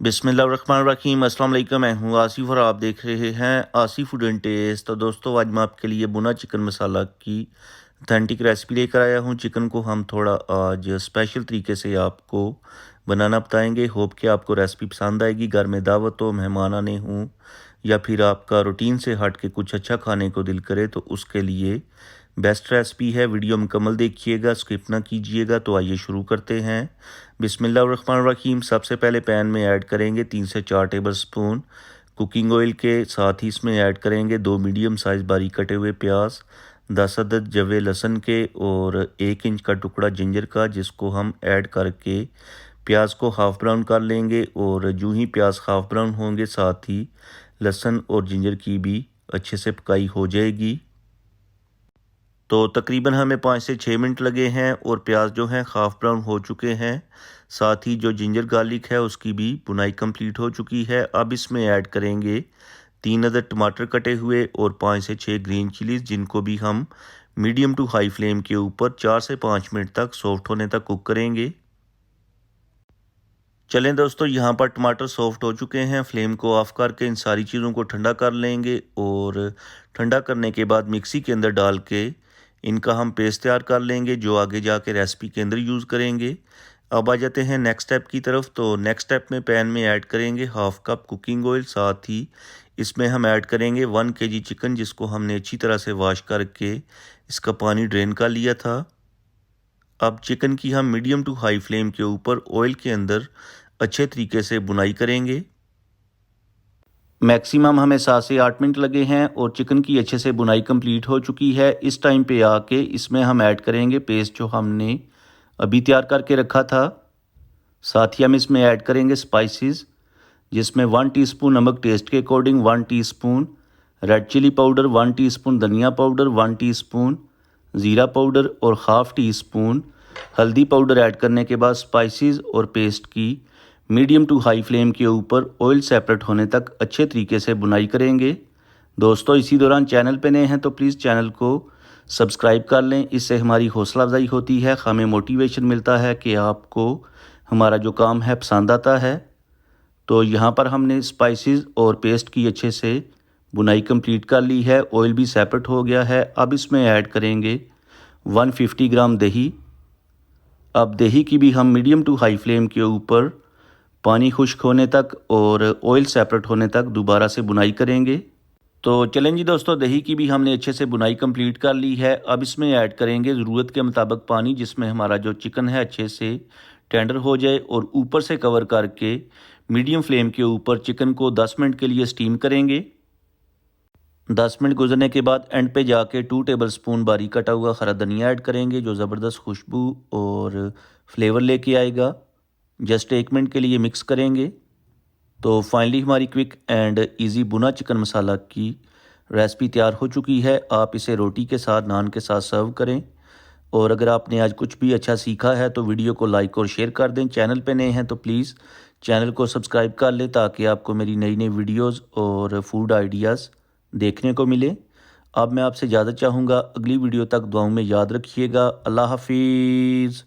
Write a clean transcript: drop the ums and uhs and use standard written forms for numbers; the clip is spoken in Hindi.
बिस्मिल्लाहिर्रहमानिर्रहीम। अस्सलाम वालेकुम। मैं हूँ आसिफ और आप देख रहे हैं आसिफ फूड एंड टेस्ट। तो दोस्तों, आज मैं आपके लिए भुना चिकन मसाला की ऑथेंटिक रेसिपी लेकर आया हूँ। चिकन को हम थोड़ा आज स्पेशल तरीके से आपको बनाना बताएंगे। होप कि आपको रेसिपी पसंद आएगी। घर में दावत हो, मेहमान आने हों, या फिर आपका रूटीन से हट के कुछ अच्छा खाने को दिल करे तो उसके लिए बेस्ट रेसिपी है। वीडियो मुकम्मल देखिएगा, स्किप ना कीजिएगा। तो आइए शुरू करते हैं। बिस्मिल्लाहिर्रहमानिर्रहीम। सबसे पहले पैन में ऐड करेंगे 3 से 4 टेबल स्पून कुकिंग ऑयल के। साथ ही इसमें ऐड करेंगे 2 मीडियम साइज़ बारीक कटे हुए प्याज, 10 अदद जवे लहसुन के और 1 इंच का टुकड़ा जिंजर का, जिसको हम ऐड करके प्याज को हाफ़ ब्राउन कर लेंगे। और जो ही प्याज हाफ़ ब्राउन होंगे, साथ ही लहसुन और जिंजर की भी अच्छे से पकाई हो जाएगी। तो तकरीबन हमें 5 से 6 मिनट लगे हैं और प्याज जो हैं हाफ़ ब्राउन हो चुके हैं। साथ ही जो जिंजर गार्लिक है उसकी भी भुनाई कंप्लीट हो चुकी है। अब इसमें ऐड करेंगे 3 अदद टमाटर कटे हुए और 5 से 6 ग्रीन चिलीज़, जिनको भी हम मीडियम टू हाई फ्लेम के ऊपर 4 से 5 मिनट तक सॉफ्ट होने तक कुक करेंगे। चलें दोस्तों, यहाँ पर टमाटर सॉफ्ट हो चुके हैं। फ्लेम को ऑफ़ करके इन सारी चीज़ों को ठंडा कर लेंगे और ठंडा करने के बाद मिक्सी के अंदर डाल के इनका हम पेस्ट तैयार कर लेंगे, जो आगे जाके रेसिपी के अंदर यूज़ करेंगे। अब आ जाते हैं नेक्स्ट स्टेप की तरफ। तो नेक्स्ट स्टेप में पैन में ऐड करेंगे हाफ़ कप कुकिंग ऑयल। साथ ही इसमें हम ऐड करेंगे 1 केजी चिकन, जिसको हमने अच्छी तरह से वॉश करके इसका पानी ड्रेन कर लिया था। अब चिकन की हम मीडियम टू हाई फ्लेम के ऊपर ऑयल के अंदर अच्छे तरीके से बुनाई करेंगे। मैक्सिमम हमें 7 से 8 मिनट लगे हैं और चिकन की अच्छे से बुनाई कंप्लीट हो चुकी है। इस टाइम पे आके इसमें हम ऐड करेंगे पेस्ट जो हमने अभी तैयार करके रखा था। साथ ही हम इसमें ऐड करेंगे स्पाइसेस, जिसमें 1 टीस्पून नमक टेस्ट के according, 1 teaspoon red chilli powder, 1 teaspoon धनिया पाउडर, 1 टीस्पून ज़ीरा पाउडर और हाफ़ टी स्पून हल्दी पाउडर ऐड करने के बाद स्पाइसेस और पेस्ट की मीडियम टू हाई फ्लेम के ऊपर ऑयल सेपरेट होने तक अच्छे तरीके से बुनाई करेंगे। दोस्तों, इसी दौरान चैनल पे नए हैं तो प्लीज़ चैनल को सब्सक्राइब कर लें। इससे हमारी हौसला अफजाई होती है, हमें मोटिवेशन मिलता है कि आपको हमारा जो काम है पसंद आता है। तो यहाँ पर हमने स्पाइसेस और पेस्ट की अच्छे से बुनाई कंप्लीट कर ली है। ऑयल भी सेपरेट हो गया है। अब इसमें ऐड करेंगे 150 ग्राम दही। अब दही की भी हम मीडियम टू हाई फ्लेम के ऊपर पानी खुश्क होने तक और ऑयल सेपरेट होने तक दोबारा से बुनाई करेंगे। तो चलें जी दोस्तों, दही की भी हमने अच्छे से बुनाई कंप्लीट कर ली है। अब इसमें ऐड करेंगे ज़रूरत के मुताबिक पानी, जिसमें हमारा जो चिकन है अच्छे से टेंडर हो जाए, और ऊपर से कवर करके मीडियम फ्लेम के ऊपर चिकन को 10 मिनट के लिए स्टीम करेंगे। 10 मिनट गुजरने के बाद एंड पे जाके 2 टेबल स्पून बारीक कटा हुआ हरा धनिया ऐड करेंगे, जो ज़बरदस्त खुशबू और फ्लेवर लेके आएगा। जस्ट 1 मिनट के लिए मिक्स करेंगे। तो फाइनली हमारी क्विक एंड इजी भुना चिकन मसाला की रेसिपी तैयार हो चुकी है। आप इसे रोटी के साथ, नान के साथ सर्व करें। और अगर आपने आज कुछ भी अच्छा सीखा है तो वीडियो को लाइक और शेयर कर दें। चैनल पे नए हैं तो प्लीज़ चैनल को सब्सक्राइब कर लें, ताकि आपको मेरी नई नई वीडियोज़ और फूड आइडियाज़ देखने को मिले। अब मैं आपसे इजाज़त चाहूँगा। अगली वीडियो तक दुआओं में याद रखिएगा। अल्लाह हाफिज़।